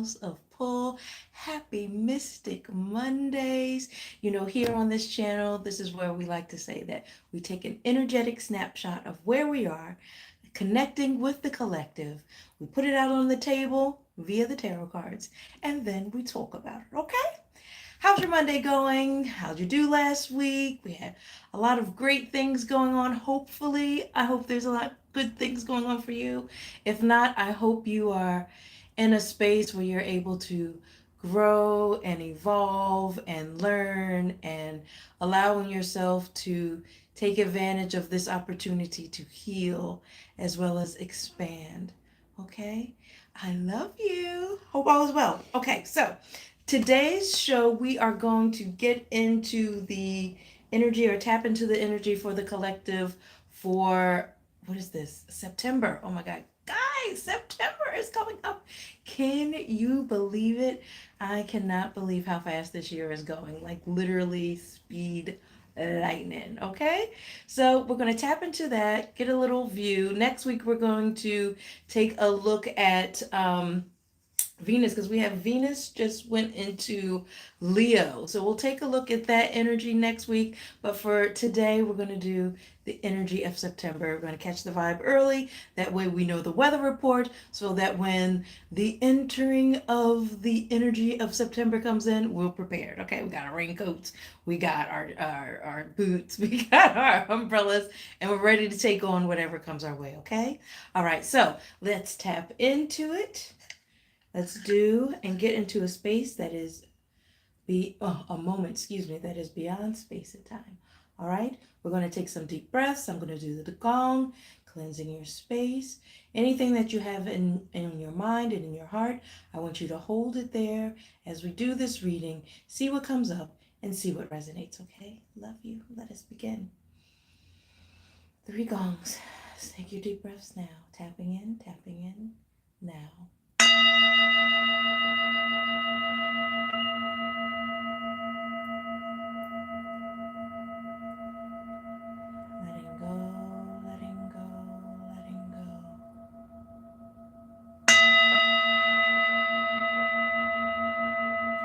House of Pull. Happy Mystic Mondays. You know, here on this channel, this is where we like to say that we take an energetic snapshot of where we are, connecting with the collective. We put it out on the table via the tarot cards, and then we talk about it, okay? How's your Monday going? How'd you do last week? We had a lot of great things going on. Hopefully, I hope there's a lot of good things going on for you. If not, I hope you are in a space where you're able to grow and evolve and learn and allowing yourself to take advantage of this opportunity to heal as well as expand. Okay? I love you. Hope all is well. Okay, so today's show, we are going to get into the energy or tap into the energy for the collective for what is this? September. Oh my God. Guys, September is coming up. Can you believe it? I cannot believe how fast this year is going. Like literally speed lightning. Okay. So we're going to tap into that, get a little view. Next week, we're going to take a look at Venus, because we have Venus just went into Leo. So we'll take a look at that energy next week. But for today, we're going to do the energy of September. We're going to catch the vibe early. That way we know the weather report so that when the entering of the energy of September comes in, we're prepared. Okay, we got our raincoats, we got our boots, we got our umbrellas, and we're ready to take on whatever comes our way. Okay. All right. So let's tap into it. Let's do and get into a space that is a moment, that is beyond space and time. All right, we're going to take some deep breaths. I'm going to do the gong, cleansing your space. Anything that you have in your mind and in your heart, I want you to hold it there as we do this reading. See what comes up and see what resonates. Okay, love you. Let us begin. 3 gongs. Take your deep breaths now. Tapping in now. Letting go, letting go, letting go.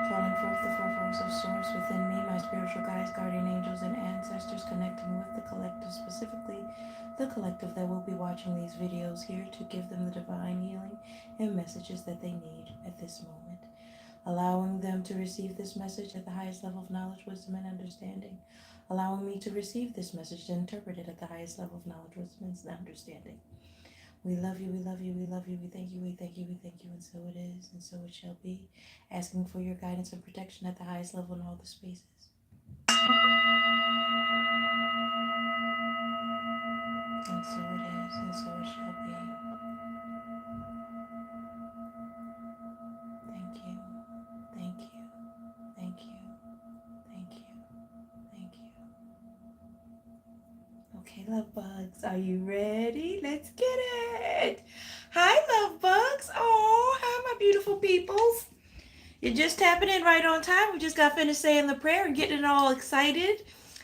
Calling forth the 4 forms of source within me, my spiritual guides, guardian angels, and ancestors, connecting with the collective, specifically the collective that will be watching these videos here to give them the divine healing and messages that they need at this moment. Allowing them to receive this message at the highest level of knowledge, wisdom, and understanding. Allowing me to receive this message and interpret it at the highest level of knowledge, wisdom, and understanding. We love you, we love you, we love you, we thank you, we thank you, we thank you, and so it is, and so it shall be. Asking for your guidance and protection at the highest level in all the spaces. And so it is, and so it shall be. Thank you, thank you, thank you, thank you, thank you. Okay, love bugs, are you ready? Let's get it. Hi, love bugs. Oh, hi, my beautiful peoples. You're just tapping in right on time. We just got finished saying the prayer and getting it all excited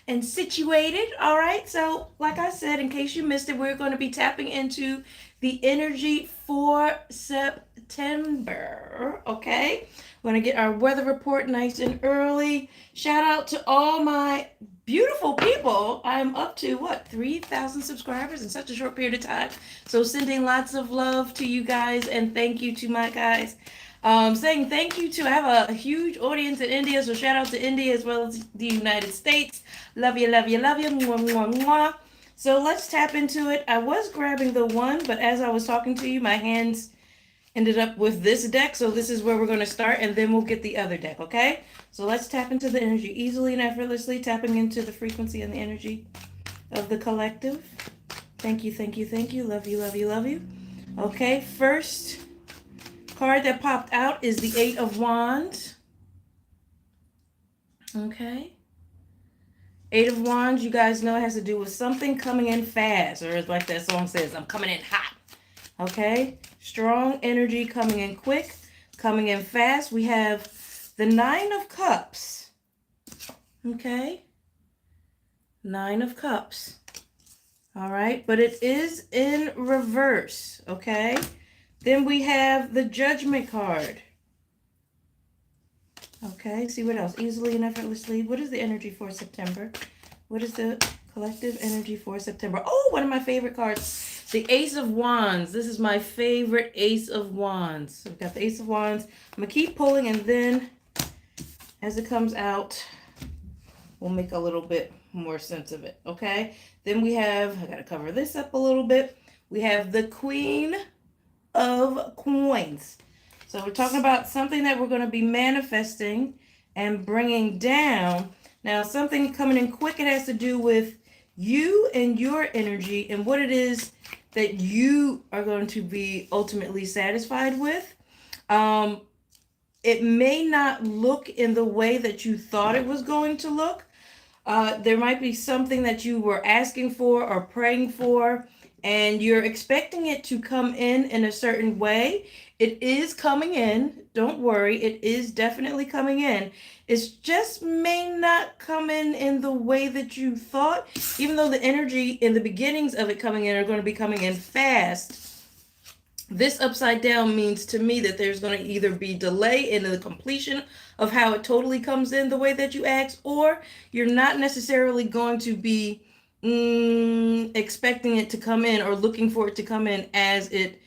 and situated. All right. So, like I said, in case you missed it, we're going to be tapping into the energy for September. Okay. We're going to get our weather report nice and early. Shout out to all my beautiful people. I'm up to 3,000 subscribers in such a short period of time. So sending lots of love to you guys and thank you to my guys. Saying thank you to, I have a huge audience in India, so shout out to India as well as the United States. Love you, love you, love you. Mwah, mwah, mwah. So let's tap into it. I was grabbing the one, but as I was talking to you, my hands ended up with this deck. So this is where we're going to start, and then we'll get the other deck, okay? So let's tap into the energy easily and effortlessly, tapping into the frequency and the energy of the collective. Thank you, thank you, thank you. Love you, love you, love you. Okay, first card that popped out is the 8 of Wands. Okay. 8 of Wands, you guys know, it has to do with something coming in fast, or like that song says, I'm coming in hot. Okay. Strong energy coming in quick, coming in fast. We have the 9 of Cups. Okay. 9 of Cups. All right. But it is in reverse. Okay. Then we have the Judgment card. Okay, see what else? Easily and effortlessly. What is the energy for September? What is the collective energy for September? Oh, one of my favorite cards, the Ace of Wands. This is my favorite Ace of Wands. So we've got the Ace of Wands. I'm going to keep pulling, and then as it comes out, we'll make a little bit more sense of it, okay? Then we have, I got to cover this up a little bit. We have the Queen of Coins. So we're talking about something that we're going to be manifesting and bringing down. Now, something coming in quick, it has to do with you and your energy and what it is that you are going to be ultimately satisfied with. It may not look in the way that you thought it was going to look. There might be something that you were asking for or praying for, and you're expecting it to come in a certain way. It is coming in. Don't worry. It is definitely coming in. It just may not come in the way that you thought, even though the energy in the beginnings of it coming in are going to be coming in fast. This upside down means to me that there's going to either be delay in the completion of how it totally comes in the way that you asked, or you're not necessarily going to be expecting it to come in or looking for it to come in as it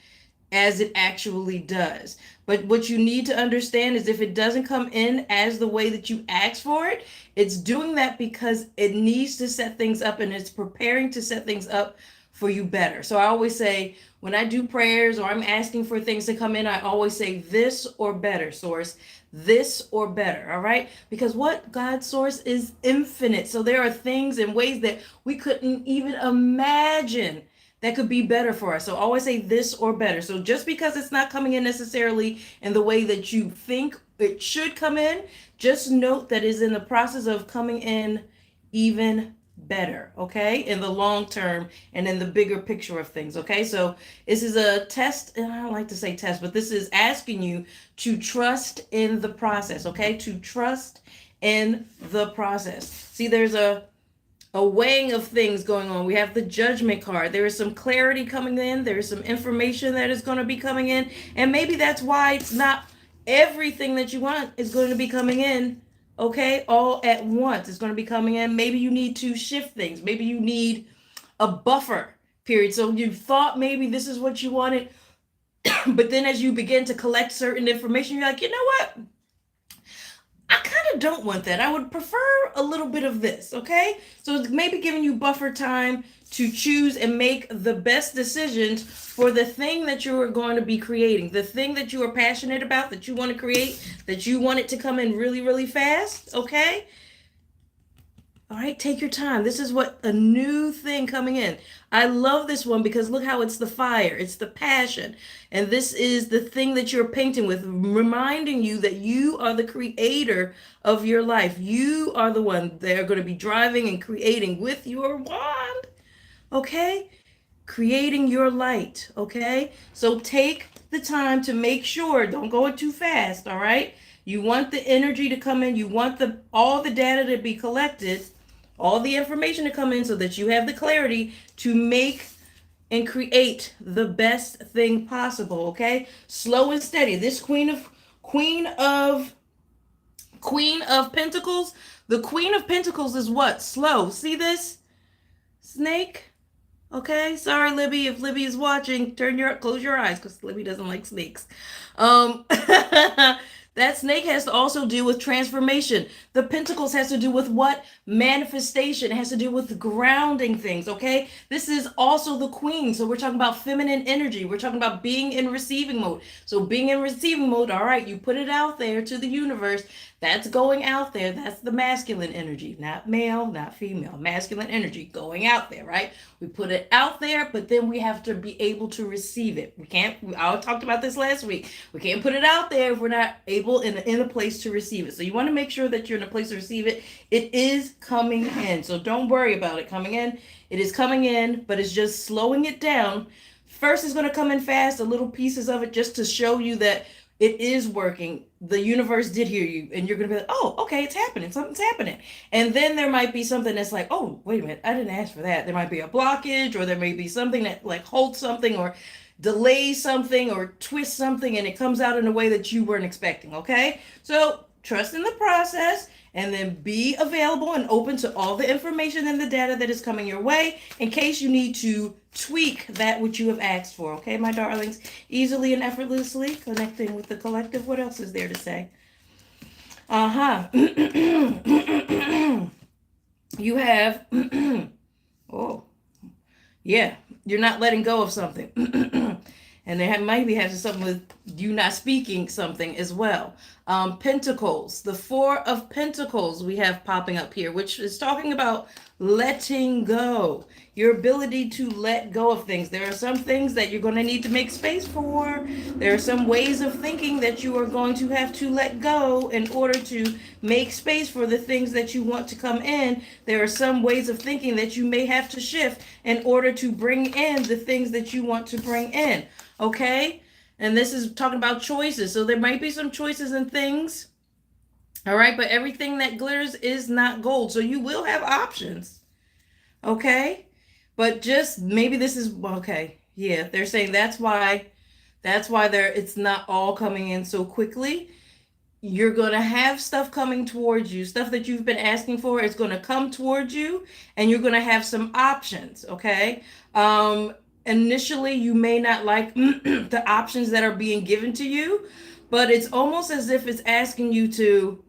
actually does. But what you need to understand is if it doesn't come in as the way that you asked for it, it's doing that because it needs to set things up, and it's preparing to set things up for you better. So I always say, when I do prayers or I'm asking for things to come in, I always say this or better, source, this or better. All right. Because what God's source is infinite. So there are things and ways that we couldn't even imagine that could be better for us. So always say this or better. So just because it's not coming in necessarily in the way that you think it should come in, just note that it's in the process of coming in even better, okay, in the long term and in the bigger picture of things, okay? So this is a test, and I don't like to say test, but this is asking you to trust in the process, okay? To trust in the process. See, there's a weighing of things going on. We have the Judgment card. There is some clarity coming in. There is some information that is going to be coming in, and maybe that's why it's not everything that you want is going to be coming in, okay, all at once. It's going to be coming in. Maybe you need to shift things. Maybe you need a buffer period. So you thought maybe this is what you wanted, but then as you begin to collect certain information, you're like, you know what? I kind of don't want that. I would prefer a little bit of this, okay? So it's maybe giving you buffer time to choose and make the best decisions for the thing that you are going to be creating, the thing that you are passionate about, that you want to create, that you want it to come in really, really fast, okay? All right, take your time. This is what a new thing coming in. I love this one because look how it's the fire, it's the passion. And this is the thing that you're painting with, reminding you that you are the creator of your life. You are the one that are going to be driving and creating with your wand, okay? Creating your light, okay? So take the time to make sure, don't go too fast, all right? You want the energy to come in, you want all the data to be collected, all the information to come in so that you have the clarity to make and create the best thing possible, okay? Slow and steady. This Queen of Pentacles, the Queen of Pentacles is what? Slow. See this? Snake? Okay, sorry, Libby. If Libby is watching, close your eyes because Libby doesn't like snakes. That snake has to also do with transformation. The Pentacles has to do with what? Manifestation. It has to do with grounding things, okay? This is also the Queen. So we're talking about feminine energy. We're talking about being in receiving mode. So being in receiving mode, all right, you put it out there to the universe. That's going out there. That's the masculine energy, not male, not female. Masculine energy going out there, right? We put it out there, but then we have to be able to receive it. I talked about this last week. We can't put it out there if we're not able in a place to receive it. So you want to make sure that you're in a place to receive it. It is coming in. So don't worry about it coming in. It is coming in, but it's just slowing it down. First, it's going to come in fast, a little pieces of it just to show you that it is working. The universe did hear you, and you're going to be like, oh, okay, it's happening. Something's happening. And then there might be something that's like, oh, wait a minute, I didn't ask for that. There might be a blockage, or there may be something that like holds something or delays something or twists something, and it comes out in a way that you weren't expecting, okay? So trust in the process, and then be available and open to all the information and the data that is coming your way in case you need to tweak that which you have asked for. Okay, my darlings? Easily and effortlessly connecting with the collective. What else is there to say? You have, oh, yeah, you're not letting go of something. And there might be having something with you not speaking something as well. Pentacles, the Four of Pentacles we have popping up here, which is talking about letting go, your ability to let go of things. There are some things that you're going to need to make space for. There are some ways of thinking that you are going to have to let go in order to make space for the things that you want to come in. There are some ways of thinking that you may have to shift in order to bring in the things that you want to bring in. Okay? And this is talking about choices. So there might be some choices and things. All right? But everything that glitters is not gold. So you will have options. Okay? But just maybe this is okay. Yeah, they're saying that's why it's not all coming in so quickly. You're going to have stuff coming towards you, stuff that you've been asking for. It's going to come towards you, and you're going to have some options. Okay? Initially, you may not like the options that are being given to you, but it's almost as if it's asking you to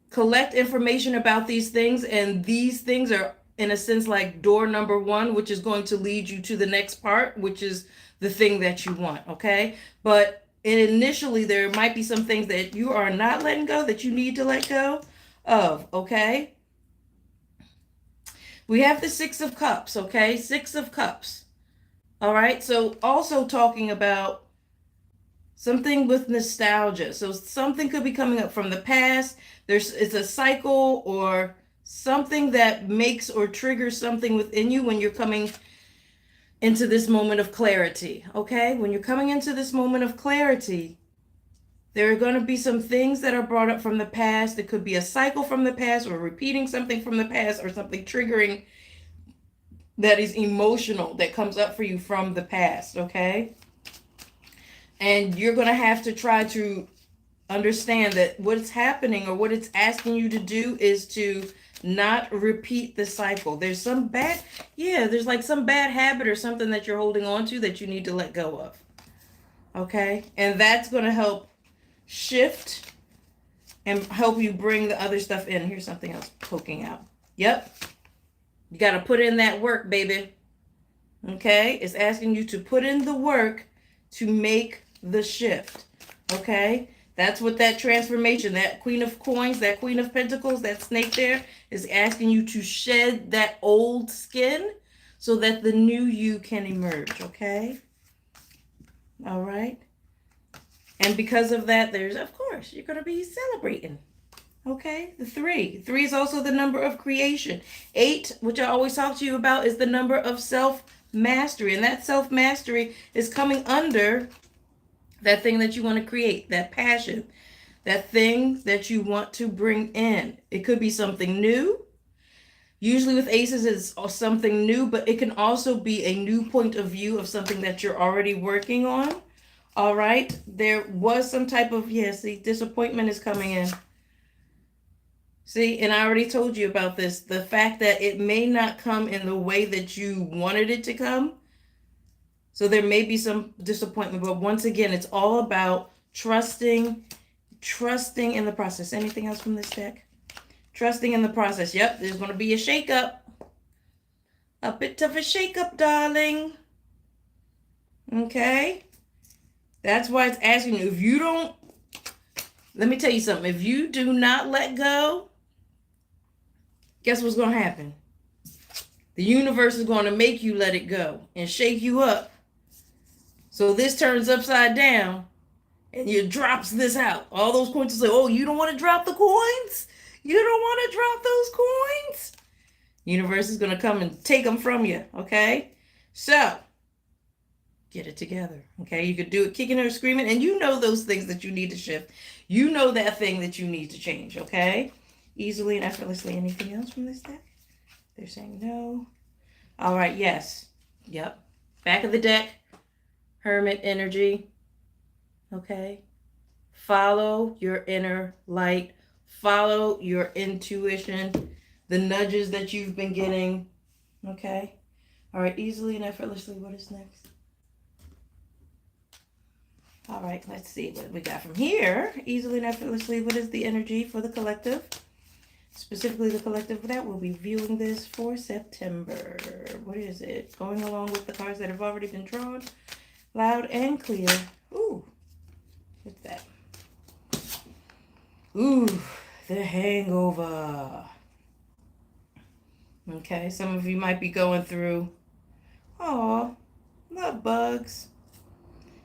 collect information about these things, and these things are in a sense like door number one, which is going to lead you to the next part, which is the thing that you want. Okay, but initially there might be some things that you are not letting go that you need to let go of. Okay, we have the Six of Cups. Okay, Six of Cups. All right, so also talking about something with nostalgia. So something could be coming up from the past. It's a cycle or something that makes or triggers something within you when you're coming into this moment of clarity. Okay? When you're coming into this moment of clarity, there are going to be some things that are brought up from the past. It could be a cycle from the past, or repeating something from the past, or something triggering that is emotional that comes up for you from the past. Okay? And you're going to have to try to understand that what's happening or what it's asking you to do is to not repeat the cycle. There's there's like some bad habit or something that you're holding on to that you need to let go of. Okay? And that's going to help shift and help you bring the other stuff in. Here's something else poking out. Yep. You got to put in that work, baby. Okay? It's asking you to put in the work to make the shift. Okay? That's what that transformation, that Queen of Coins, that Queen of Pentacles, that snake there is asking you to shed that old skin so that the new you can emerge. Okay? All right? And because of that, of course, you're going to be celebrating. Okay? The 3. 3 is also the number of creation. 8, which I always talk to you about, is the number of self-mastery. And that self-mastery is coming under that thing that you want to create, that passion, that thing that you want to bring in. It could be something new. Usually with aces, it's something new, but it can also be a new point of view of something that you're already working on. All right. There was some type of, see, disappointment is coming in. See, and I already told you about this. The fact that it may not come in the way that you wanted it to come. So there may be some disappointment, but once again, it's all about trusting in the process. Anything else from this deck? Trusting in the process. Yep, there's going to be a shakeup. A bit of a shakeup, darling. Okay? That's why it's asking you, if you don't, let me tell you something. If you do not let go, guess what's going to happen? The universe is going to make you let it go and shake you up. So this turns upside down and you drops this out. All those coins say, oh, you don't want to drop the coins? You don't want to drop those coins? Universe is going to come and take them from you, okay? So, get it together, okay? You could do it kicking or screaming, and you know those things that you need to shift. You know that thing that you need to change, okay? Easily and effortlessly. Anything else from this deck? They're saying no. All right, yes. Yep. Back of the deck. Hermit energy. Okay. Follow your inner light. Follow your intuition, the nudges that you've been getting. Okay? All right, easily and effortlessly, what is next? All right, let's see what we got from here. Easily and effortlessly, what is the energy for the collective? Specifically, the collective that will be viewing this for September. What is it? Going along with the cards that have already been drawn, loud and clear. Ooh, what's that? Ooh, the hangover. Okay, some of you might be going through, oh, love bugs.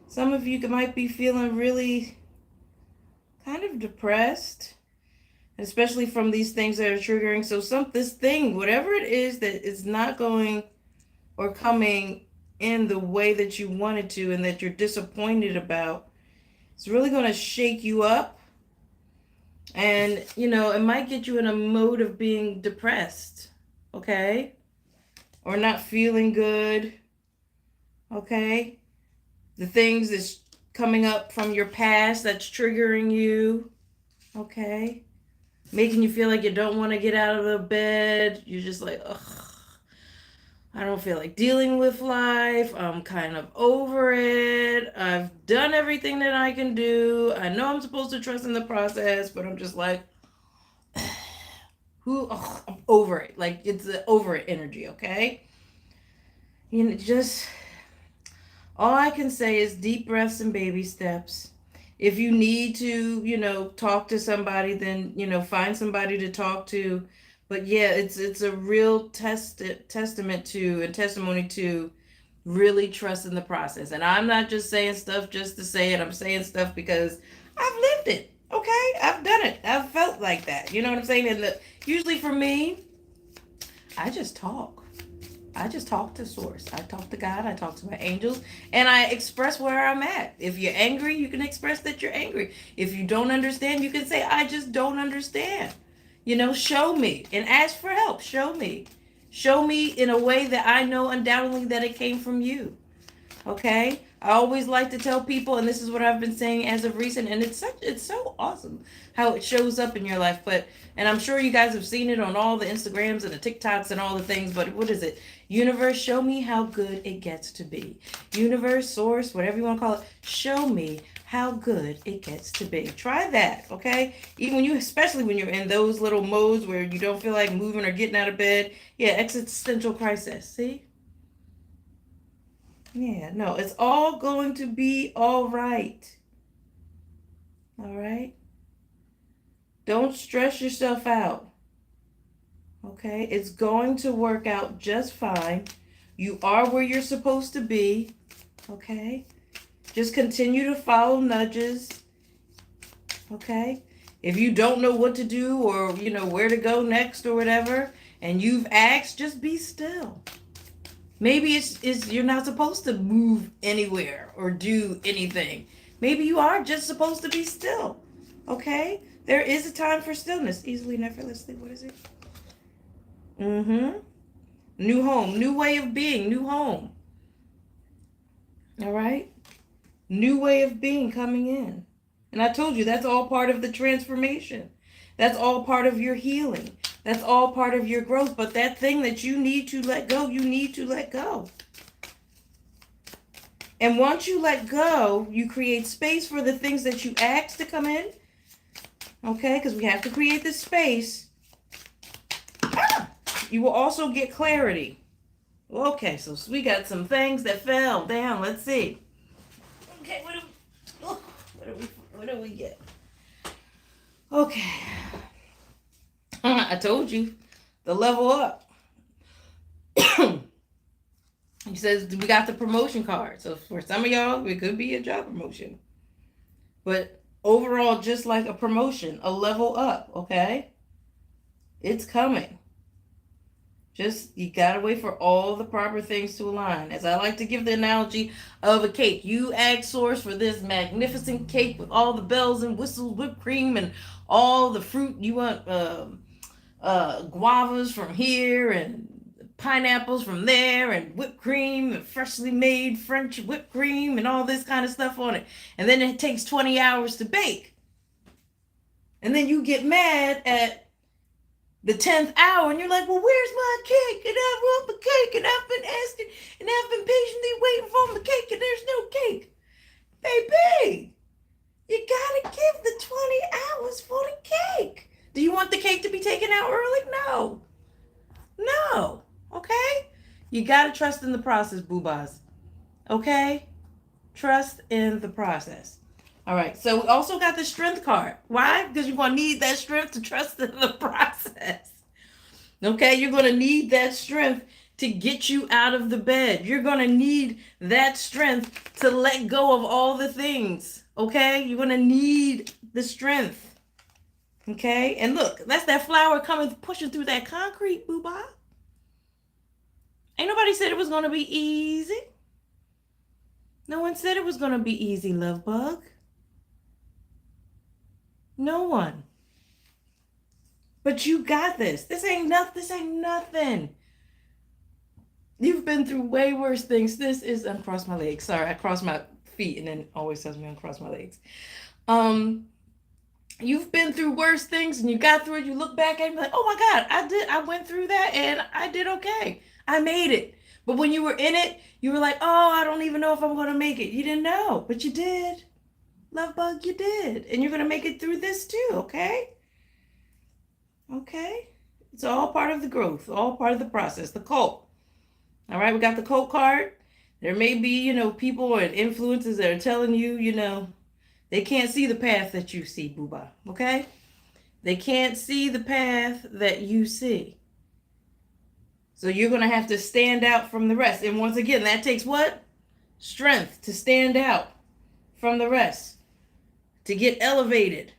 Some of you might be feeling really kind of depressed, especially from these things that are triggering. So this thing, whatever it is that is not going or coming in the way that you wanted to and that you're disappointed about, it's really going to shake you up. And, it might get you in a mode of being depressed, okay? Or not feeling good, okay? The things that's coming up from your past that's triggering you, okay? Making you feel like you don't want to get out of the bed. You're just like, ugh, I don't feel like dealing with life. I'm kind of over it. I've done everything that I can do. I know I'm supposed to trust in the process, but I'm just like, I'm over it. Like, it's the over it energy, okay? Just all I can say is deep breaths and baby steps. If you need to, talk to somebody, then, find somebody to talk to. But yeah, it's a real testament to and testimony to really trust in the process. And I'm not just saying stuff just to say it. I'm saying stuff because I've lived it. Okay, I've done it. I've felt like that. You know what I'm saying? And usually for me, I just talk. I just talk to source. I talk to God. I talk to my angels. And I express where I'm at. If you're angry, you can express that you're angry. If you don't understand, you can say, I just don't understand. Show me and ask for help. Show me. Show me in a way that I know undoubtedly that it came from you. Okay? I always like to tell people, and this is what I've been saying as of recent, and it's so awesome how it shows up in your life. And I'm sure you guys have seen it on all the Instagrams and the TikToks and all the things, but what is it? Universe, show me how good it gets to be. Universe, source, whatever you want to call it, show me how good it gets to be. Try that, okay? Especially when you're in those little modes where you don't feel like moving or getting out of bed. Yeah, existential crisis. See? Yeah, no, it's all going to be all right. All right? Don't stress yourself out. Okay? It's going to work out just fine. You are where you're supposed to be. Okay? Just continue to follow nudges. Okay? If you don't know what to do or, where to go next or whatever, and you've asked, just be still. Maybe it's you're not supposed to move anywhere or do anything. Maybe you are just supposed to be still. Okay? There is a time for stillness. Easily and effortlessly. What is it? New home. New way of being. New home. All right? New way of being coming in. And I told you that's all part of the transformation. That's all part of your healing. That's all part of your growth. But that thing that you need to let go, you need to let go. And once you let go, you create space for the things that you ask to come in. Okay? Because we have to create this space. You will also get clarity. Okay, so we got some things that fell down. Let's see. Okay, what do we get? Okay. I told you, the level up. He says we got the promotion card. So for some of y'all, it could be a job promotion. But overall, just like a promotion, a level up, okay? It's coming. Just, you gotta wait for all the proper things to align. As I like to give the analogy of a cake. You ask Source for this magnificent cake with all the bells and whistles, whipped cream, and all the fruit. You want guavas from here, and pineapples from there and whipped cream and freshly made French whipped cream and all this kind of stuff on it. And then it takes 20 hours to bake. And then you get mad at the 10th hour and you're like, well, where's my cake? And I want the cake and I've been asking and I've been patiently waiting for my cake and there's no cake. Baby, you gotta give the 20 hours for the cake. Do you want the cake to be taken out early? No. No. Okay? You gotta trust in the process, boobas. Okay? Trust in the process. All right, so we also got the strength card. Why? Because you're going to need that strength to trust in the process. Okay, you're going to need that strength to get you out of the bed. You're going to need that strength to let go of all the things. Okay, you're going to need the strength. Okay, and look, that's that flower coming, pushing through that concrete, boo-bye. Ain't nobody said it was going to be easy. No one said it was going to be easy, love bug. No one. But you got this. This ain't nothing. You've been through way worse things. This is uncross my legs. Sorry, I cross my feet and then always tells me uncross my legs. You've been through worse things and you got through it. You look back at it and be like, oh my God, I went through that and I did okay. I made it. But when you were in it, you were like, oh, I don't even know if I'm going to make it. You didn't know, but you did. Love bug, you did. And you're going to make it through this too, okay? Okay? It's all part of the growth, all part of the process. The cult. All right, we got the cult card. There may be, people and influences that are telling you, they can't see the path that you see, booba, okay? They can't see the path that you see. So you're going to have to stand out from the rest. And once again, that takes what? Strength to stand out from the rest. To get elevated.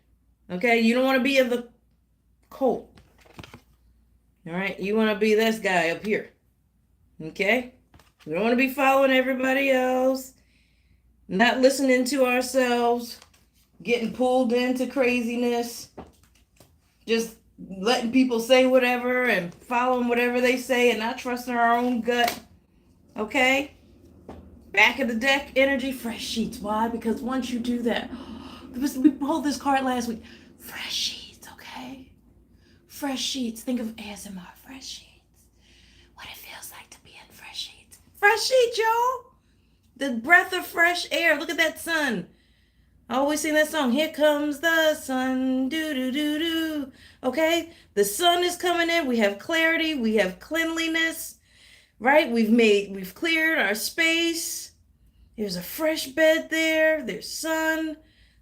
Okay? You don't want to be in the cult. All right? You want to be this guy up here. Okay? We don't want to be following everybody else. Not listening to ourselves. Getting pulled into craziness. Just letting people say whatever and following whatever they say and not trusting our own gut. Okay? Back of the deck energy, fresh sheets. Why? Because once you do that, we pulled this card last week. Fresh sheets, okay? Fresh sheets. Think of ASMR. Fresh sheets. What it feels like to be in fresh sheets. Fresh sheets, y'all. The breath of fresh air. Look at that sun. I always sing that song. Here comes the sun. Do do do do. Okay? The sun is coming in. We have clarity. We have cleanliness. Right? We've cleared our space. There's a fresh bed there. There's sun.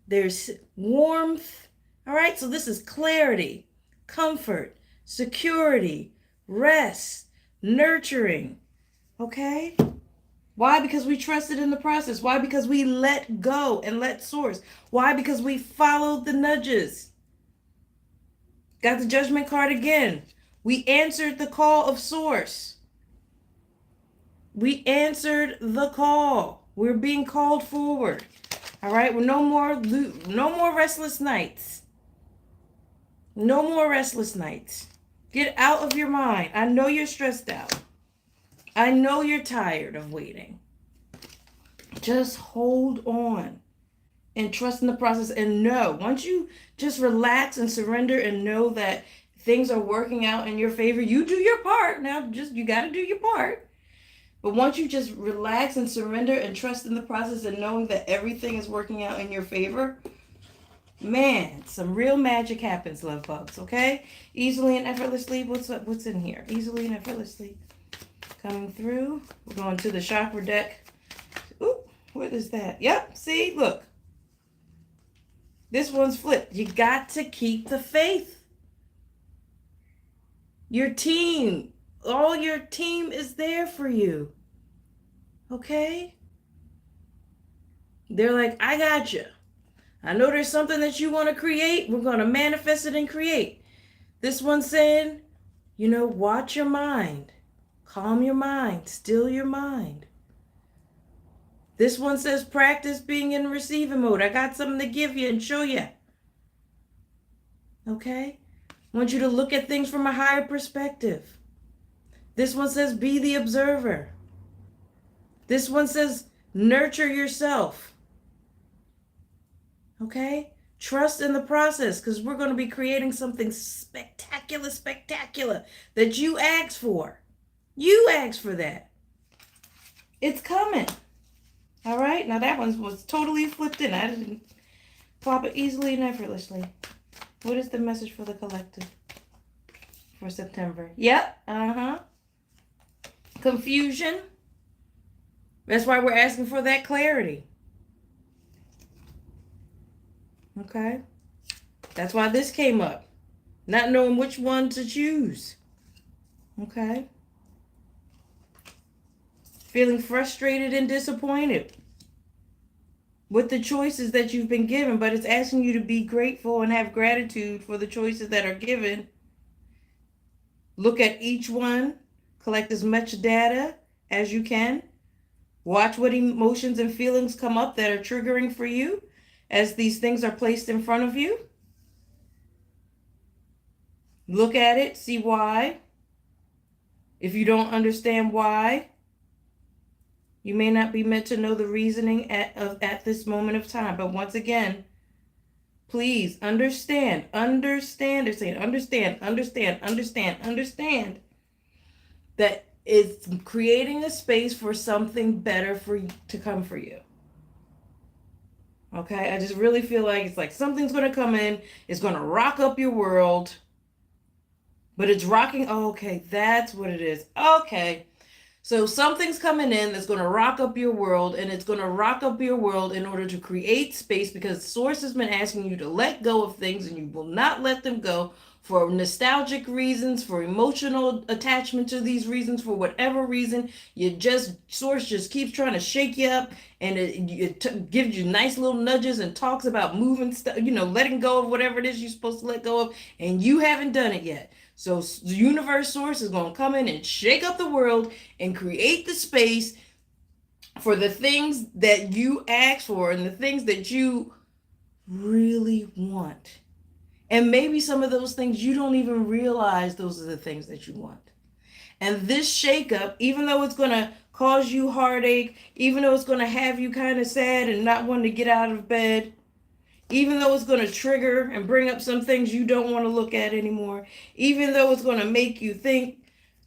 There's warmth. All right? So this is clarity, comfort, security, rest, nurturing. Okay? Why? Because we trusted in the process. Why? Because we let go and let source. Why? Because we followed the nudges. Got the judgment card again. We answered the call of source. We answered the call. We're being called forward. All right? Well, no more restless nights. No more restless nights. Get out of your mind. I know you're stressed out. I know you're tired of waiting. Just hold on and trust in the process and know. Once you just relax and surrender and know that things are working out in your favor, you do your part. Now, you got to do your part. But once you just relax and surrender and trust in the process and knowing that everything is working out in your favor, man, some real magic happens, love bugs, okay? Easily and effortlessly. What's in here? Easily and effortlessly. Coming through. We're going to the chakra deck. Ooh, what is that? Yep, see, look. This one's flipped. You got to keep the faith. Your team, all your team is there for you. Okay? They're like, I got you. I know there's something that you want to create. We're going to manifest it and create. This one's saying, watch your mind. Calm your mind. Still your mind. This one says practice being in receiving mode. I got something to give you and show you. Okay? I want you to look at things from a higher perspective. This one says be the observer. This one says nurture yourself. Okay? Trust in the process, because we're going to be creating something spectacular, spectacular that you asked for. You asked for that. It's coming. All right? Now that one was totally flipped in. I didn't pop it easily and effortlessly. What is the message for the collective for September? Yep. Confusion. That's why we're asking for that clarity. Okay? That's why this came up. Not knowing which one to choose. Okay? Feeling frustrated and disappointed with the choices that you've been given, but it's asking you to be grateful and have gratitude for the choices that are given. Look at each one, collect as much data as you can. Watch what emotions and feelings come up that are triggering for you as these things are placed in front of you. Look at it, see why. If you don't understand why, you may not be meant to know the reasoning at this moment of time. But once again, please understand that it's creating a space for something better to come for you. Okay, I just really feel like it's like something's going to come in, it's going to rock up your world, but it's rocking. Oh, okay, that's what it is. Okay. So something's coming in that's going to rock up your world, and it's going to rock up your world in order to create space, because Source has been asking you to let go of things, and you will not let them go for nostalgic reasons, for emotional attachment to these reasons, for whatever reason. Source just keeps trying to shake you up, and it gives you nice little nudges and talks about moving stuff, letting go of whatever it is you're supposed to let go of, and you haven't done it yet. So the universe Source is going to come in and shake up the world and create the space for the things that you ask for and the things that you really want. And maybe some of those things you don't even realize those are the things that you want. And this shakeup, even though it's going to cause you heartache, even though it's going to have you kind of sad and not wanting to get out of bed, even though it's going to trigger and bring up some things you don't want to look at anymore, even though it's going to make you think,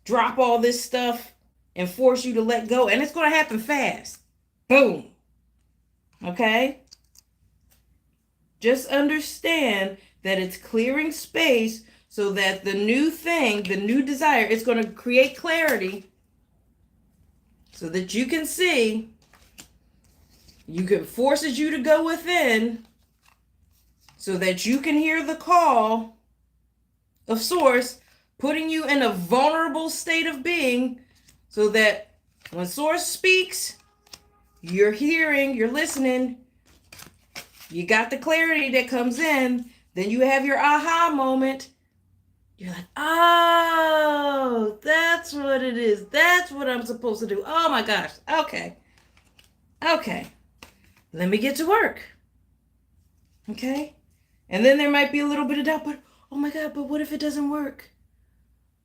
drop all this stuff and force you to let go, and it's going to happen fast. Boom. Okay? Just understand that it's clearing space so that the new thing, the new desire, is going to create clarity so that you can see, forces you to go within, so that you can hear the call of Source, putting you in a vulnerable state of being, so that when Source speaks, you're hearing, you're listening, you got the clarity that comes in, then you have your aha moment. You're like, oh, that's what it is. That's what I'm supposed to do. Oh my gosh. Okay. Let me get to work. Okay. And then there might be a little bit of doubt, but oh my God, but what if it doesn't work?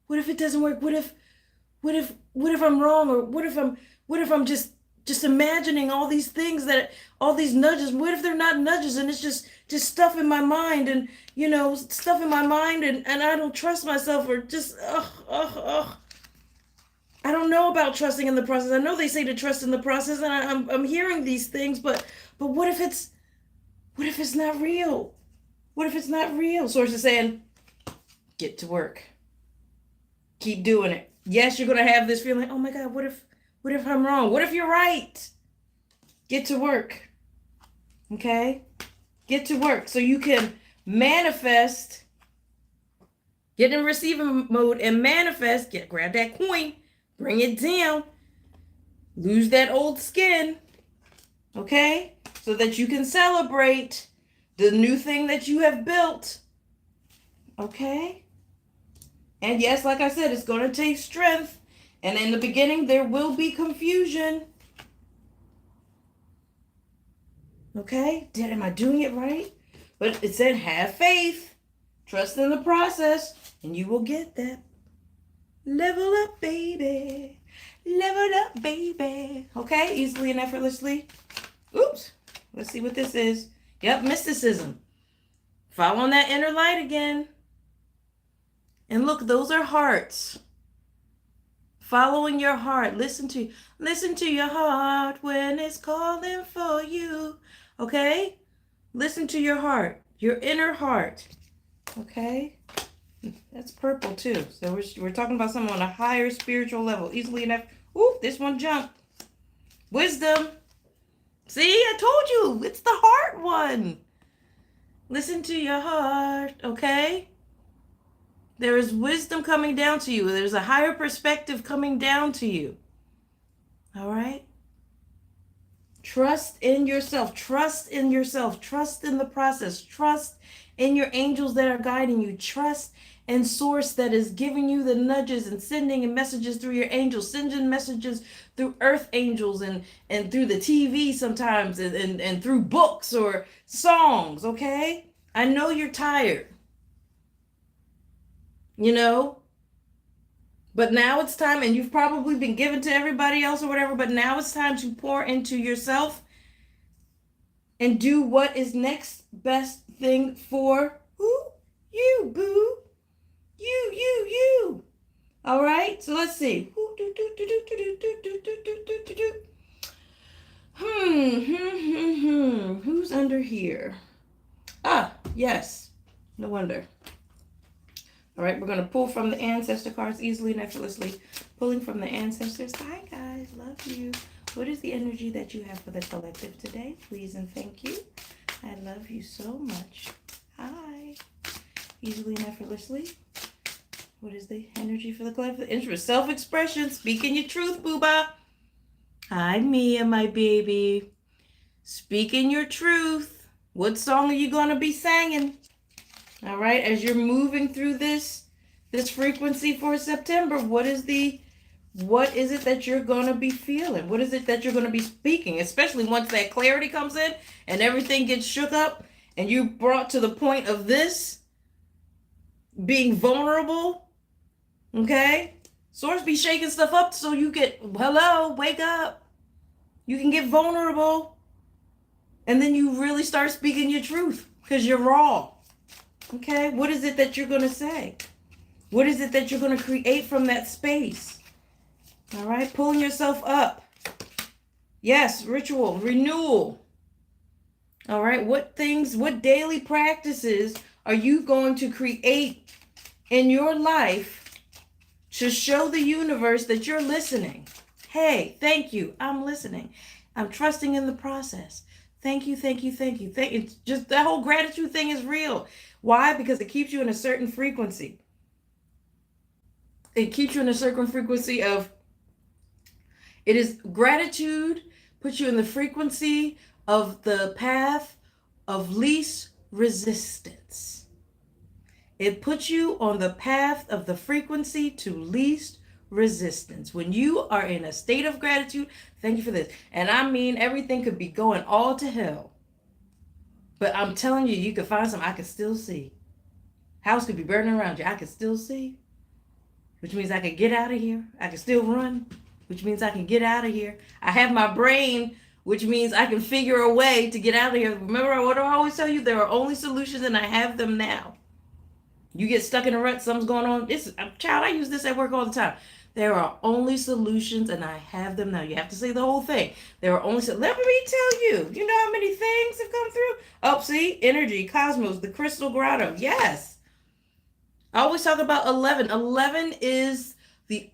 What if it doesn't work? What if I'm wrong? Or what if I'm just imagining all these things, all these nudges? What if they're not nudges and it's just stuff in my mind, and stuff in my mind, and I don't trust myself, or just I don't know about trusting in the process. I know they say to trust in the process, and I'm hearing these things, but what if it's not real? What if it's not real? Source is saying, get to work. Keep doing it. Yes, you're going to have this feeling, oh my God, what if I'm wrong? What if you're right? Get to work. Okay? Get to work so you can manifest, get in receiving mode and manifest, grab that coin, bring it down, lose that old skin, okay? So that you can celebrate the new thing that you have built, okay? And yes, like I said, it's going to take strength. And in the beginning, there will be confusion. Okay? Am I doing it right? But it said, have faith. Trust in the process. And you will get that. Level up, baby. Level up, baby. Okay, easily and effortlessly. Oops. Let's see what this is. Yep, mysticism. Following that inner light again. And look, those are hearts. Following your heart. Listen to your heart when it's calling for you. Okay? Listen to your heart. Your inner heart. Okay? That's purple too. So we're talking about someone on a higher spiritual level. Easily enough. Ooh, this one jumped. Wisdom. See, I told you. It's the heart one. Listen to your heart. Okay? There is wisdom coming down to you. There's a higher perspective coming down to you. All right? Trust in yourself. Trust in yourself. Trust in the process. Trust in your angels that are guiding you. Trust in source that is giving you the nudges and sending messages through your angels, sending messages through earth angels and through the TV sometimes and through books or songs, okay? I know you're tired. You know, but now it's time, and you've probably been given to everybody else or whatever, but now it's time to pour into yourself and do what is next best thing for who? You, boo. You. All right, so let's see. Who's under here? Ah, yes. No wonder. All right, we're going to pull from the ancestor cards easily and effortlessly. Pulling from the ancestors. Hi, guys. Love you. What is the energy that you have for the collective today? Please and thank you. I love you so much. Hi. Easily and effortlessly. What is the energy for the collective? Interest, self-expression. Speaking your truth, booba. Hi, Mia, my baby. Speaking your truth. What song are you going to be singing? All right, as you're moving through this frequency for September, what is it that you're going to be feeling? What is it that you're going to be speaking? Especially once that clarity comes in and everything gets shook up and you brought to the point of this being vulnerable. Okay? Source be shaking stuff up so you get, hello, wake up. You can get vulnerable. And then you really start speaking your truth because you're raw. Okay, what is it that you're going to say? What is it that you're going to create from that space? All right, pulling yourself up. Yes, ritual, renewal. All right, what daily practices are you going to create in your life to show the universe that you're listening? Hey, thank you. I'm listening. I'm trusting in the process. Thank you. It's just that whole gratitude thing is real. Why? Because it keeps you in a certain frequency. It keeps you in a certain frequency of, it is gratitude, puts you in the frequency of the path of least resistance. It puts you on the path of the frequency to least resistance. When you are in a state of gratitude, thank you for this. And I mean, everything could be going all to hell. But I'm telling you, you could find something I could still see. House could be burning around you. I could still see. Which means I could get out of here. I can still run. Which means I can get out of here. I have my brain, which means I can figure a way to get out of here. Remember what I always tell you? There are only solutions and I have them now. You get stuck in a rut, something's going on. Child, I use this at work all the time. There are only solutions and I have them now. You have to say the whole thing. There are only, let me tell you, you know how many things have come through? Oh, see, energy, cosmos, the crystal grotto. Yes. I always talk about 11. 11 is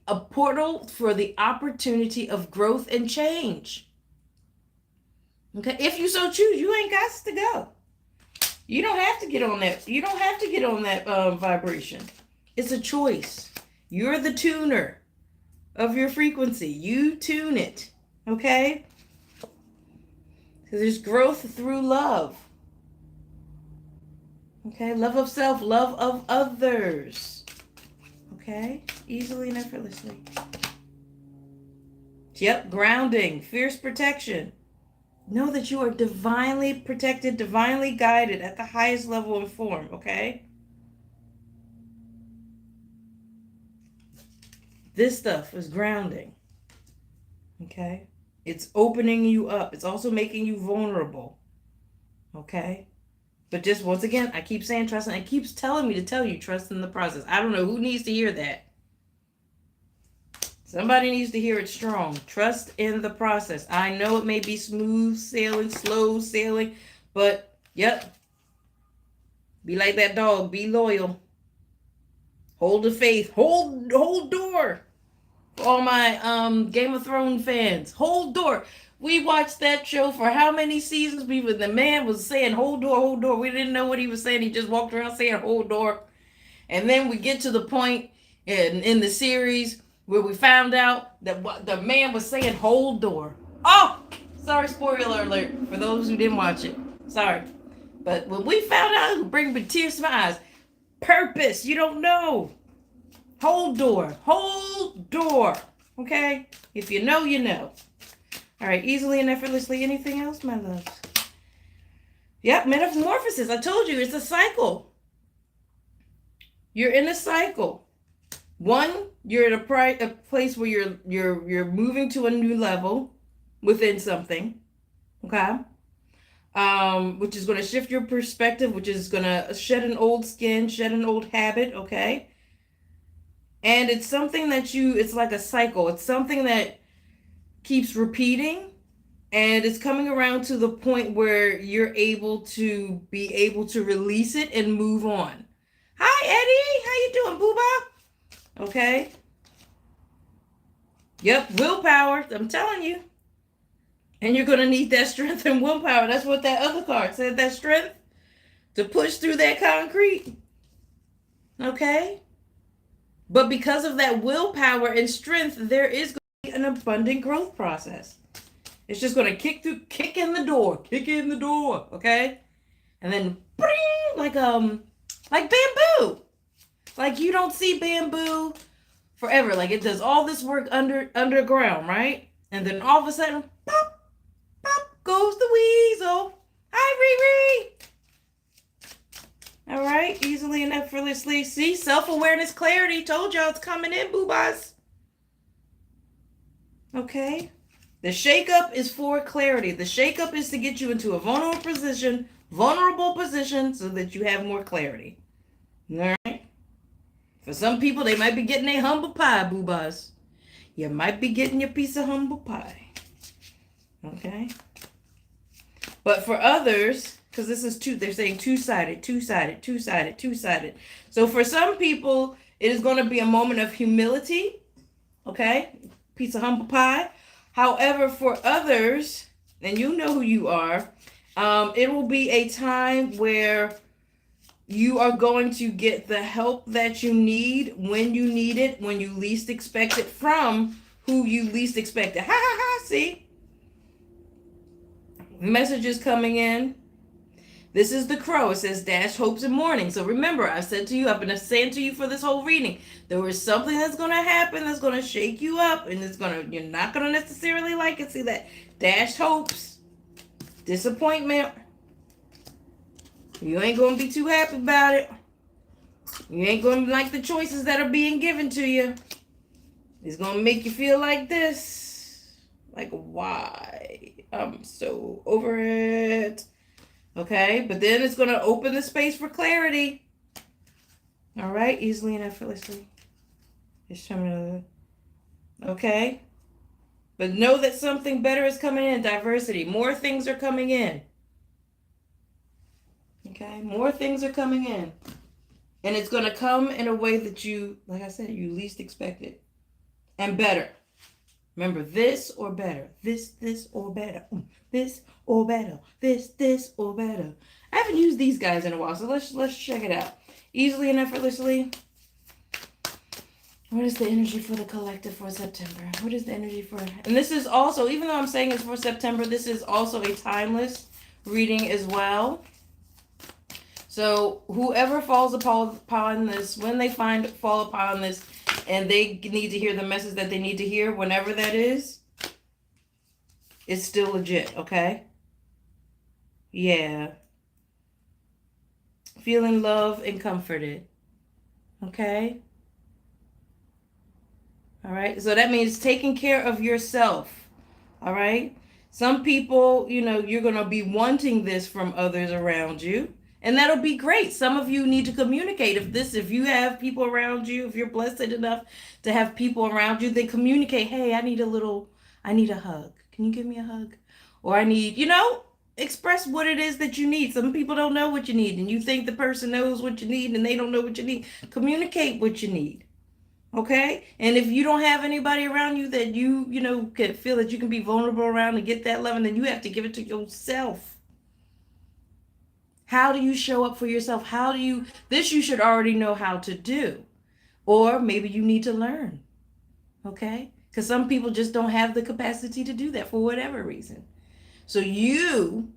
a portal for the opportunity of growth and change. Okay, if you so choose, you ain't got to go. You don't have to get on that. You don't have to get on that vibration. It's a choice. You're the tuner of your frequency. You tune it. Okay? So there's growth through love. Okay? Love of self, love of others. Okay? Easily and effortlessly. Yep, grounding, fierce protection. Know that you are divinely protected, divinely guided at the highest level and form, okay? This stuff is grounding. Okay? It's opening you up. It's also making you vulnerable. Okay? But just once again, I keep saying trust, and it keeps telling me to tell you trust in the process. I don't know who needs to hear that. Somebody needs to hear it strong. Trust in the process. I know it may be smooth sailing, slow sailing, but yep. Be like that dog. Be loyal. Hold the faith. Hold door. For all my Game of Thrones fans. Hold door. We watched that show for how many seasons? The man was saying hold door, hold door. We didn't know what he was saying. He just walked around saying hold door. And then we get to the point in the series where we found out that the man was saying hold door. Oh, sorry, spoiler alert for those who didn't watch it. Sorry. But when we found out, it would bring me tears to my eyes. Purpose, you don't know. Hold door. Hold door. Okay? If you know, you know. All right, easily and effortlessly. Anything else, my loves? Yep, metamorphosis. I told you, it's a cycle. You're in a cycle. One, you're at a place where you're moving to a new level within something. Okay? Which is going to shift your perspective, which is going to shed an old skin, shed an old habit, okay? And it's something that it's like a cycle. It's something that keeps repeating, and it's coming around to the point where you're able to release it and move on. Hi, Eddie. How you doing, Booba? Okay. Yep, willpower. I'm telling you. And you're going to need that strength and willpower. That's what that other card said, that strength to push through that concrete. Okay? But because of that willpower and strength, there is going to be an abundant growth process. It's just going to kick in the door, okay? And then, bring, like bamboo. Like you don't see bamboo forever. Like it does all this work underground, right? And then all of a sudden, pop, goes the weasel. Hi, Riri. All right, easily and effortlessly. See, self-awareness, clarity. Told y'all it's coming in, boobas. Okay. The shakeup is for clarity. The shakeup is to get you into a vulnerable position so that you have more clarity. All right. For some people, they might be getting a humble pie, boobas. You might be getting your piece of humble pie. Okay. But for others, because this is they're saying two-sided. So for some people, it is going to be a moment of humility. Okay. Piece of humble pie. However, for others, and you know who you are, it will be a time where you are going to get the help that you need when you need it, when you least expect it, from who you least expect it. Ha ha ha, see? Messages coming in. This is the crow. It says dash hopes and mourning. So remember, I've been saying to you for this whole reading, there is something that's going to happen that's going to shake you up, and you're not going to necessarily like it. See that? Dash hopes, disappointment. You ain't going to be too happy about it. You ain't going to like the choices that are being given to you. It's going to make you feel like this. Like, why? I'm so over it. Okay, but then it's going to open the space for clarity. All right, easily and effortlessly. Okay, but know that something better is coming in. Diversity. More things are coming in. Okay, more things are coming in. And it's going to come in a way that you, like I said, you least expect it. And better. Remember, this or better. This or better. This or better. This or better. I haven't used these guys in a while, so let's check it out. Easily and effortlessly. What is the energy for the collective for September? What is the energy for... And this is also, even though I'm saying it's for September, this is also a timeless reading as well. So whoever falls upon this, when they fall upon this, and they need to hear the message that they need to hear, whenever that is, it's still legit, okay? Yeah. Feeling loved and comforted. Okay? All right. So that means taking care of yourself. All right. Some people, you're going to be wanting this from others around you. And that'll be great. Some of you need to communicate. If you have people around you, if you're blessed enough to have people around you, then communicate. Hey, I need a hug. Can you give me a hug? Or I need, express what it is that you need. Some people don't know what you need, and you think the person knows what you need and they don't know what you need. Communicate what you need. Okay? And if you don't have anybody around you that can feel that you can be vulnerable around and get that love, then you have to give it to yourself. How do you show up for yourself? This you should already know how to do. Or maybe you need to learn. Okay? Because some people just don't have the capacity to do that for whatever reason. So you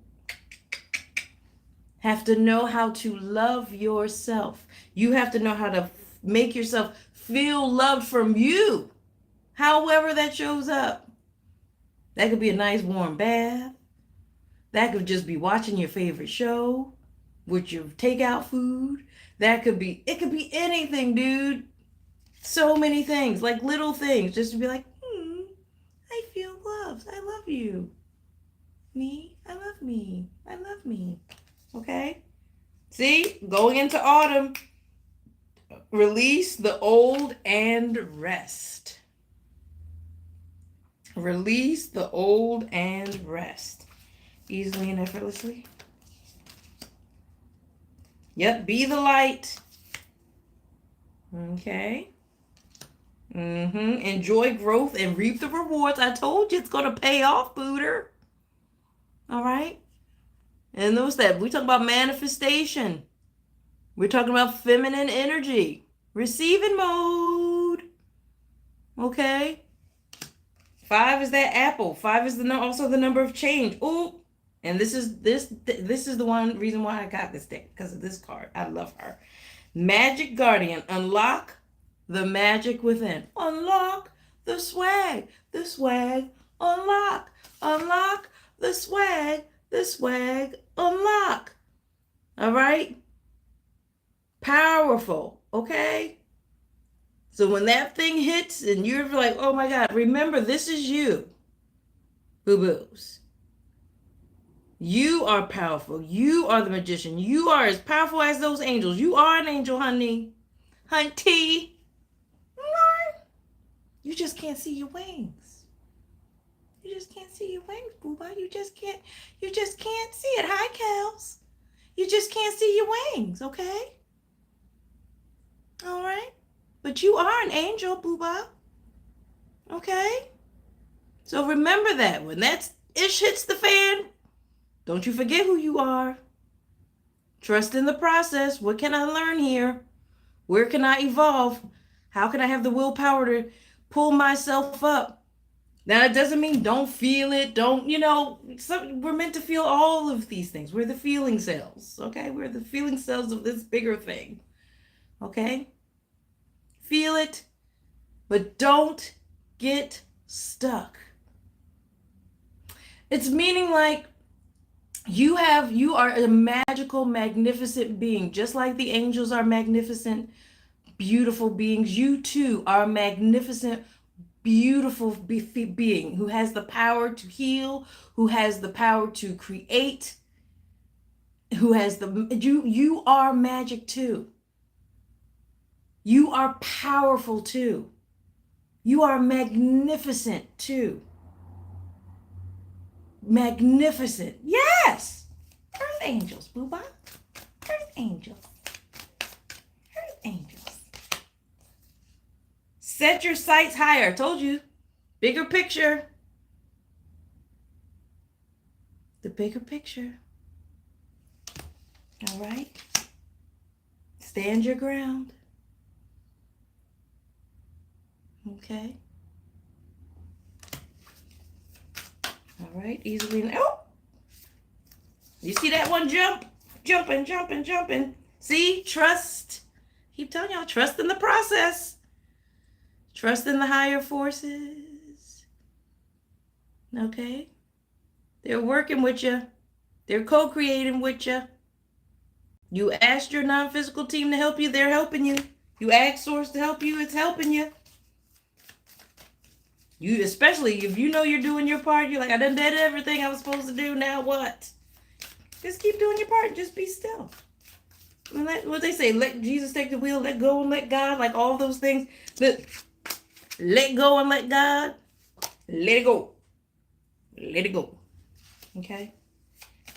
have to know how to love yourself. You have to know how to make yourself feel loved from you, however that shows up. That could be a nice warm bath. That could just be watching your favorite show with your takeout food. It could be anything, dude. So many things, like little things, just to be like, I feel loved. I love you. Me, I love me. I love me. Okay? See, going into autumn, release the old and rest. Release the old and rest. Easily and effortlessly. Yep, be the light. Okay. Enjoy growth and reap the rewards. I told you it's going to pay off, Booter. All right? And notice that we talk about manifestation. We're talking about feminine energy. Receiving mode. Okay? 5 is that apple. 5 is also the number of change. Ooh. And this is the one reason why I got this deck, because of this card. I love her. Magic Guardian. Unlock the magic within. Unlock the swag. The swag. Unlock. Unlock the swag. The swag. Unlock. All right? Powerful. Okay? So when that thing hits and you're like, oh my God, remember, this is you. Boo-boos. You are powerful. You are the magician. You are as powerful as those angels. You are an angel, honey. Hunty. You just can't see your wings. You just can't see your wings, boo-boo. You just can't see it. Hi, Kels. You just can't see your wings, okay? All right? But you are an angel, boo-boo. Okay? So remember that. When that ish hits the fan, don't you forget who you are. Trust in the process. What can I learn here? Where can I evolve? How can I have the willpower to pull myself up? Now, it doesn't mean don't feel it. We're meant to feel all of these things. We're the feeling cells, okay? We're the feeling cells of this bigger thing, okay? Feel it, but don't get stuck. It's meaning like you are a magical, magnificent being, just like the angels are magnificent, beautiful beings. You too are a magnificent, beautiful being who has the power to heal, who has the power to create, you are magic too. You are powerful too. You are magnificent too. Magnificent. Yes. Earth angels, boo-boo. Earth angels. Earth angels. Set your sights higher. I told you. Bigger picture. The bigger picture. All right. Stand your ground. Okay. All right, easily. Oh, you see that one jumping. See, trust. Keep telling y'all, trust in the process. Trust in the higher forces. Okay? They're working with you. They're co-creating with you. You asked your non-physical team to help you, they're helping you. You asked Source to help you, it's helping you. You, especially if you know you're doing your part, you're like, I done did everything I was supposed to do. Now what? Just keep doing your part. Just be still. And what they say, let Jesus take the wheel, let go and let God, like all those things. Let go and let God. Let it go. Let it go. Okay?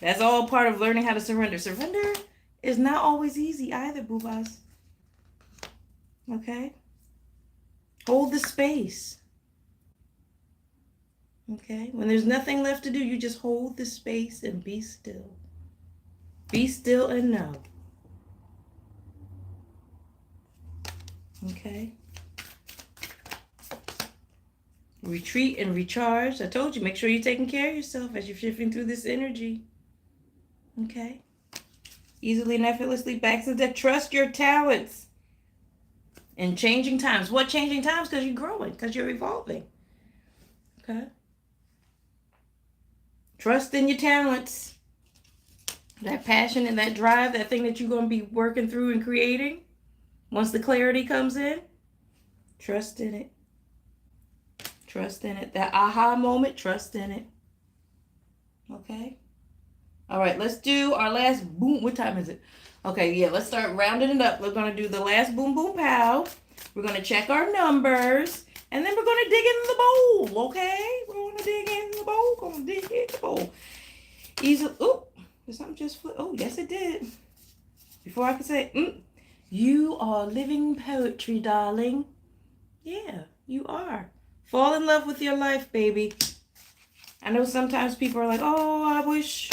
That's all part of learning how to surrender. Surrender is not always easy either, boobas. Okay? Hold the space. Okay? When there's nothing left to do, you just hold the space and be still. Be still and know. Okay? Retreat and recharge. I told you, make sure you're taking care of yourself as you're shifting through this energy. Okay? Easily and effortlessly back to the trust your talents. And changing times. What changing times? Because you're growing, because you're evolving. Okay? Trust in your talents. That passion and that drive, that thing that you're going to be working through and creating. Once the clarity comes in, trust in it. Trust in it. That aha moment, trust in it. Okay? All right, let's do our last boom. What time is it? Okay, yeah, let's start rounding it up. We're going to do the last boom, boom, pow. We're going to check our numbers. And then we're going to dig in the bowl, okay? We're going to dig in the bowl. Going to dig in the bowl. Easy. Oh, did something just flip? Oh, yes, it did. Before I could say, you are living poetry, darling. Yeah, you are. Fall in love with your life, baby. I know sometimes people are like, oh, I wish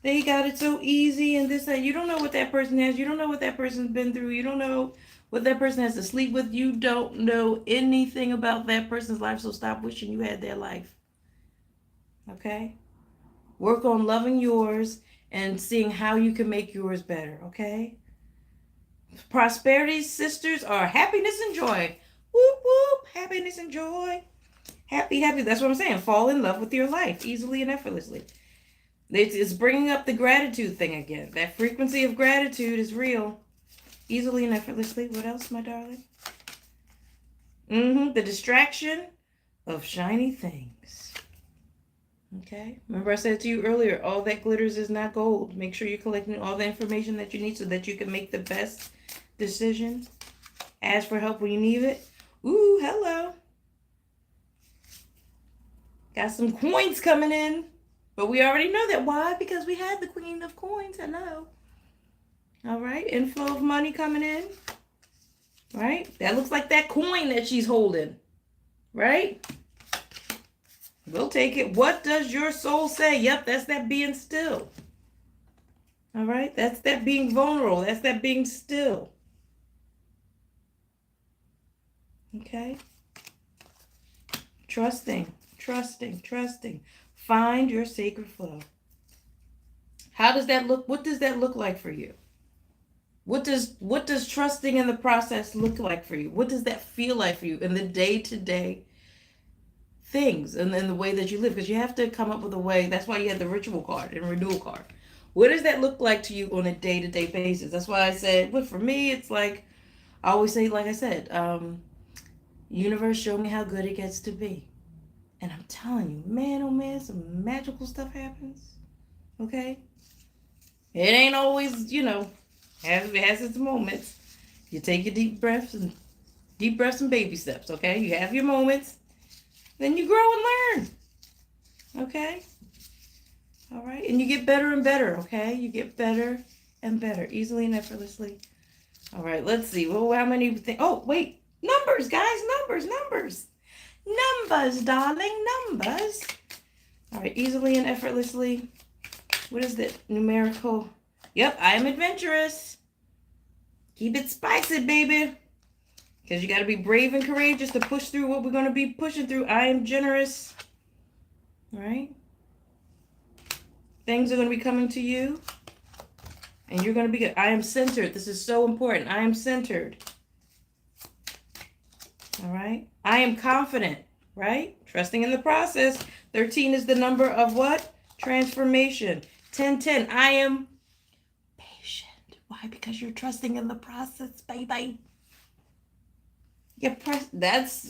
they got it so easy and this, that. You don't know what that person has. You don't know what that person's been through. You don't know what that person has to sleep with. You don't know anything about that person's life, so stop wishing you had their life. Okay? Work on loving yours and seeing how you can make yours better, okay? Prosperity sisters are happiness and joy. Whoop, whoop, happiness and joy. Happy, happy. That's what I'm saying. Fall in love with your life easily and effortlessly. It's bringing up the gratitude thing again. That frequency of gratitude is real. Easily and effortlessly. What else, my darling? The distraction of shiny things. Okay? Remember I said to you earlier, all that glitters is not gold. Make sure you're collecting all the information that you need so that you can make the best decision. Ask for help when you need it. Ooh, hello. Got some coins coming in. But we already know that. Why? Because we had the Queen of Coins. Hello. All right. Inflow of money coming in. Right? That looks like that coin that she's holding. Right? We'll take it. What does your soul say? Yep, that's that being still. All right? That's that being vulnerable. That's that being still. Okay? Trusting, trusting, trusting. Find your sacred flow. How does that look? What does that look like for you? What does trusting in the process look like for you? What does that feel like for you in the day-to-day things and in the way that you live? Because you have to come up with a way. That's why you have the ritual card and renewal card. What does that look like to you on a day-to-day basis? That's why I said, well, for me, it's like, I always say, like I said, universe, show me how good it gets to be. And I'm telling you, man, oh man, some magical stuff happens. Okay? It ain't always, it has its moments. You take your deep breaths and baby steps, okay? You have your moments. Then you grow and learn. Okay? All right? And you get better and better, okay? You get better and better, easily and effortlessly. All right, let's see. Well, how many things? Oh, wait. Numbers, guys. Numbers. Numbers, darling. Numbers. All right, easily and effortlessly. What is that? Numerical. Yep, I am adventurous. Keep it spicy, baby. Because you got to be brave and courageous to push through what we're going to be pushing through. I am generous. All right? Things are going to be coming to you. And you're going to be good. I am centered. This is so important. I am centered. All right? I am confident, right? Trusting in the process. 13 is the number of what? Transformation. 10. I am patient. Why? Because you're trusting in the process, baby. That's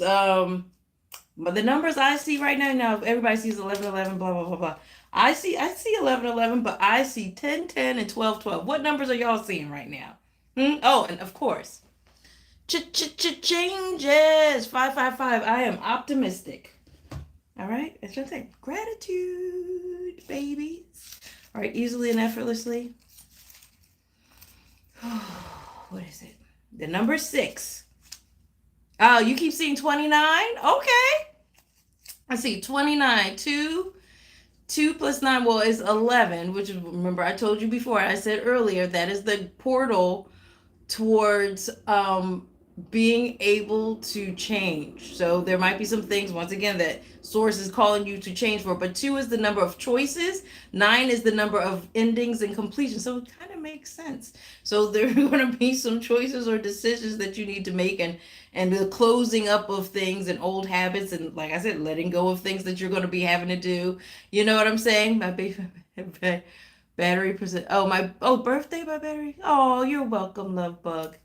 But the numbers I see right now, everybody sees 11, 11, blah, blah, blah, blah. I see 11, 11, but I see 10, 10, and 12, 12. What numbers are y'all seeing right now? Oh, and of course, changes. 5, 5, 5. I am optimistic. All right, it's just like gratitude, babies. All right, easily and effortlessly. What is it? The number 6. Oh, you keep seeing 29? Okay. I see 29. 2 plus 9, well, is 11, which is, remember I told you before, I said earlier, that is the portal towards being able to change. So there might be some things, once again, that source is calling you to change for, but 2 is the number of choices, 9 is the number of endings and completion. So it kind of makes sense. So there are going to be some choices or decisions that you need to make, and the closing up of things and old habits, and like I said, letting go of things that you're going to be having to do. You know what I'm saying? My baby battery percent. Birthday by battery. Oh, you're welcome, love bug.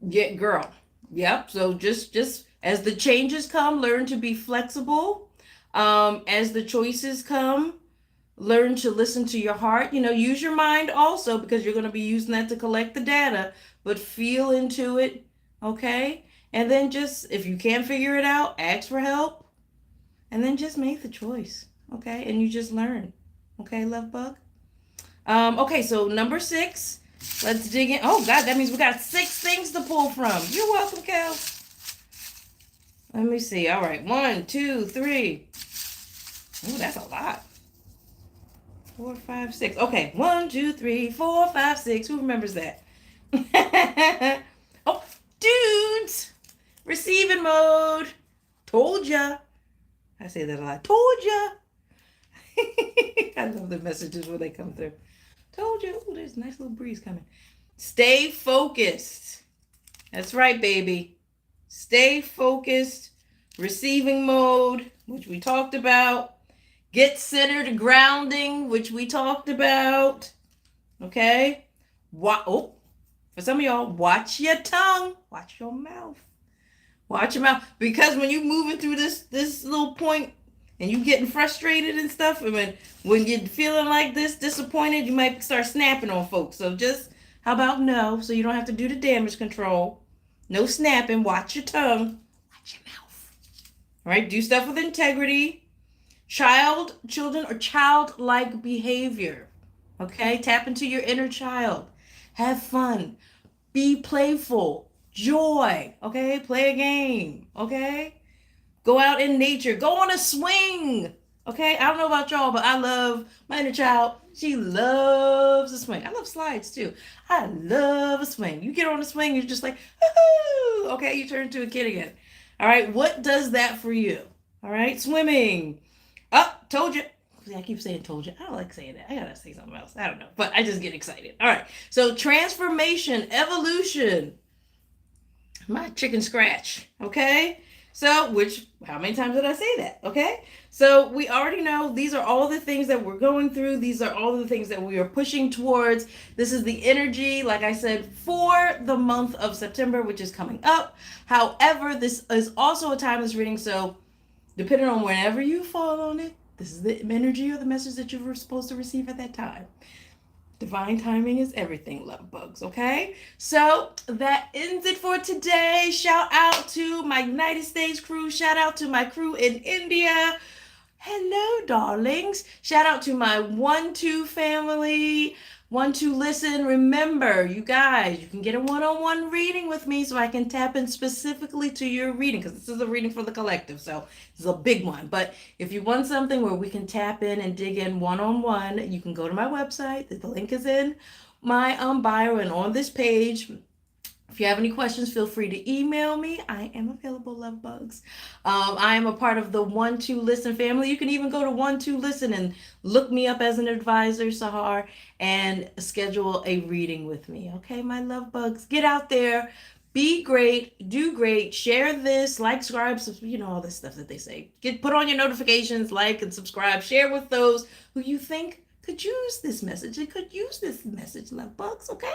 Yeah, girl. Yep. So just as the changes come, learn to be flexible. As the choices come, learn to listen to your heart. Use your mind also, because you're going to be using that to collect the data, but feel into it. Okay. And then just, if you can't figure it out, ask for help, and then just make the choice. Okay. And you just learn. Okay, love bug. Okay. So number 6. Let's dig in. Oh, God, that means we got 6 things to pull from. You're welcome, Cal. Let me see. All right. 1, 2, 3. Oh, that's a lot. 4, 5, 6. Okay. 1, 2, 3, 4, 5, 6. Who remembers that? Oh, dudes. Receiving mode. Told ya. I say that a lot. Told ya. I love the messages when they come through. Told you. Ooh, there's a nice little breeze coming. Stay focused. That's right, baby. Stay focused. Receiving mode, which we talked about. Get centered grounding, which we talked about. Okay? For some of y'all, watch your tongue. Watch your mouth. Watch your mouth. Because when you're moving through this little point, and you getting frustrated and stuff, and when you're feeling like this, disappointed, you might start snapping on folks. So just, how about no? So you don't have to do the damage control. No snapping. Watch your tongue. Watch your mouth. All right? Do stuff with integrity. Children or childlike behavior. Okay? Tap into your inner child. Have fun. Be playful. Joy. Okay? Play a game. Okay? Go out in nature. Go on a swing. Okay? I don't know about y'all, but I love my inner child. She loves a swing. I love slides too. I love a swing. You get on a swing, you're just like, woohoo! Okay, you turn into a kid again. All right, what does that for you? All right, swimming. Oh, told you. See, I keep saying told you. I don't like saying that. I gotta say something else. I don't know, but I just get excited. All right, so transformation, evolution. My chicken scratch. Okay. So, how many times did I say that? Okay. So we already know these are all the things that we're going through. These are all the things that we are pushing towards. This is the energy, like I said, for the month of September, which is coming up. However, this is also a timeless reading. So depending on whenever you fall on it, this is the energy or the message that you were supposed to receive at that time. Divine timing is everything, love bugs, okay? So that ends it for today. Shout out to my United States crew. Shout out to my crew in India. Hello, darlings. Shout out to my 1-2 family. 1-2 listen. Remember, you guys, you can get a one-on-one reading with me so I can tap in specifically to your reading, because this is a reading for the collective, so this is a big one. But if you want something where we can tap in and dig in one-on-one, you can go to my website. The link is in my bio and on this page. If you have any questions, feel free to email me. I am available, love bugs. I am a part of the 1-2 Listen family. You can even go to 1-2 Listen and look me up as an advisor, Sahar, and schedule a reading with me. Okay, my love bugs, get out there, be great, do great, share this, like, subscribe, all this stuff that they say. Put on your notifications, like and subscribe, share with those who you think could use this message. It could use this message, love bugs, okay?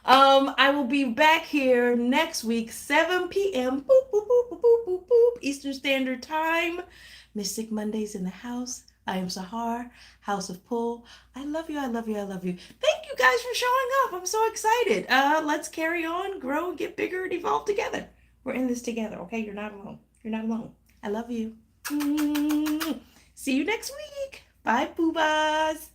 I will be back here next week, 7 p.m. Boop, boop, boop, boop, boop, boop, boop, Eastern Standard Time. Mystic Mondays in the house. I am Sahar, House of Pull. I love you, I love you, I love you. Thank you guys for showing up. I'm so excited. Let's carry on, grow, and get bigger and evolve together. We're in this together, okay? You're not alone. You're not alone. I love you. See you next week. Bye, poobahs.